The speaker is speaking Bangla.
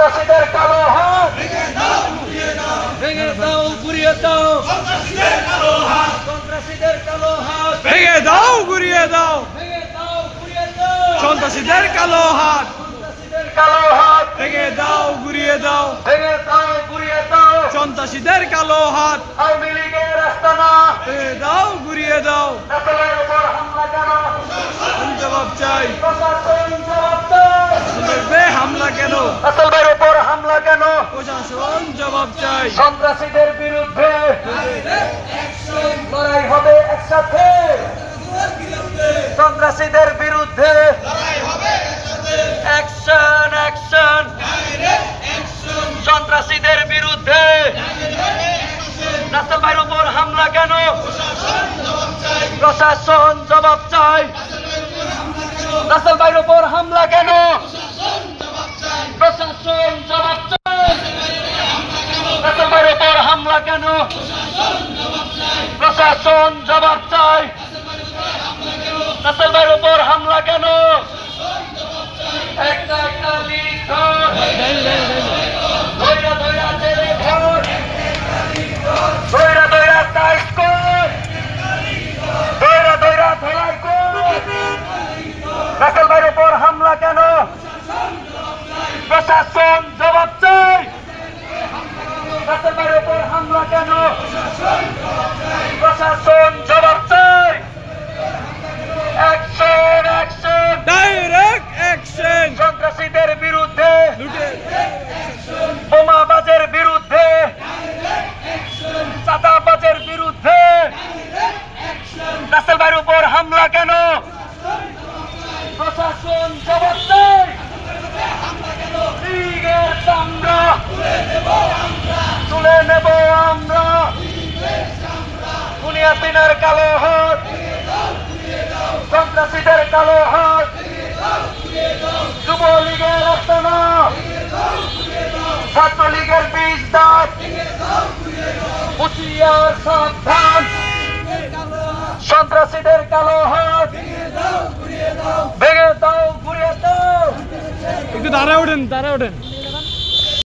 সন্ত্রাসীদের কালো হাত ভেঙে দাও গুড়িয়ে দাও সন্ত্রাসীদের কালো হাত ভেঙে দাও গুড়িয়ে দাও ভেঙে দাও গুড়িয়ে দাও সন্ত্রাসীদের কালো হাত সন্ত্রাসীদের কালো হাত ভেঙে দাও গুড়িয়ে দাও ভেঙে দাও গুড়িয়ে দাও সন্ত্রাসীদের কালো হাত আওয়ামী লীগের আস্তানা ভেঙে দাও গুড়িয়ে দাও রাসেলের উপর হামলা কেন জবাব চাই প্রশাসন জবাব দাও হামলা কেন রাসেল ভাইয়ের উপর হামলা কেন প্রশাসন জবাব চাই সন্ত্রাসীদের বিরুদ্ধে লড়াই হবে একসাথে সন্ত্রাসীদের বিরুদ্ধে অ্যাকশন অ্যাকশন সন্ত্রাসীদের বিরুদ্ধে রাসেল ভাইয়ের উপর হামলা কেন প্রশাসন জবাব চাই রাসেল ভাইয়ের উপর হামলা কেন প্রশাসন জবাব চাই রাসেল ভাইয়ের উপর হামলা কেন প্রশাসন জবাব চাই রাসেল ভাইয়ের উপর হামলা কেন একটা একটা লিখো ধৈরা ধৈরা জেলে ভর ধৈরা ধৈরা টাইট কর ধৈরা ধৈরা ধলাই কর রাসেল ভাইয়ের উপর হামলা কেন প্রশাসন জবাব চাই রাসেল ভাইয়ের উপর হামলা কেন প্রশাসন জবাব চাই অ্যাকশন অ্যাকশন ডাইরেক্ট অ্যাকশন সন্ত্রাসীদের বিরুদ্ধে বোমাবাজের বিরুদ্ধে চাঁদাবাজের বিরুদ্ধে রাসেল ভাইয়ের উপর হামলা কেন প্রশাসন জবাব চাই লীগের চামড়া তুলে নেব আমরা বুনিয়াদিনের কালো হাত সন্ত্রাসীদের কালো হাত যুবলীগের আস্তানা ছাত্রলীগের বীজ দাঁত হুঁশিয়ার সাবধান সন্ত্রাসীদের কালো হাত ভেঙে দাও ঘুরিয়ে দাও একটু দাঁড়া ওঠেন